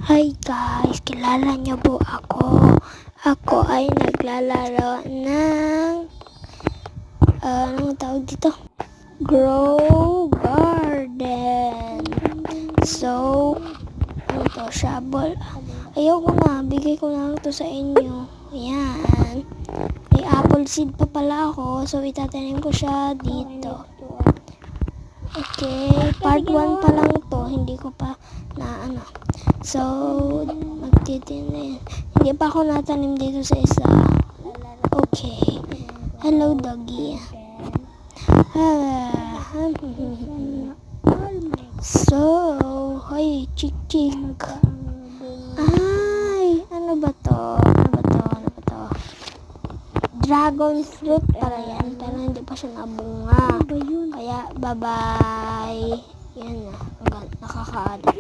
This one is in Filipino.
Hi guys, kilala niyo po ako. Ako ay naglalaro ng anong tawag dito? Grow Garden. So, ano to? Shovel. Ayoko na, bigay ko na lang to sa inyo. Ayan. May apple seed pa pala ako, so itatanim ko siya dito. Okay, part 1 pa lang to, hindi ko pa na ano. So, magtitinim. Hindi pa ako natanim dito sa isa. Okay. Hello, doggy. So, hoy, chick. Ay, ano ba to? Dragon fruit pala yan, pero hindi pa siya nabunga. Kaya, bye-bye. Yan na, nakakaano.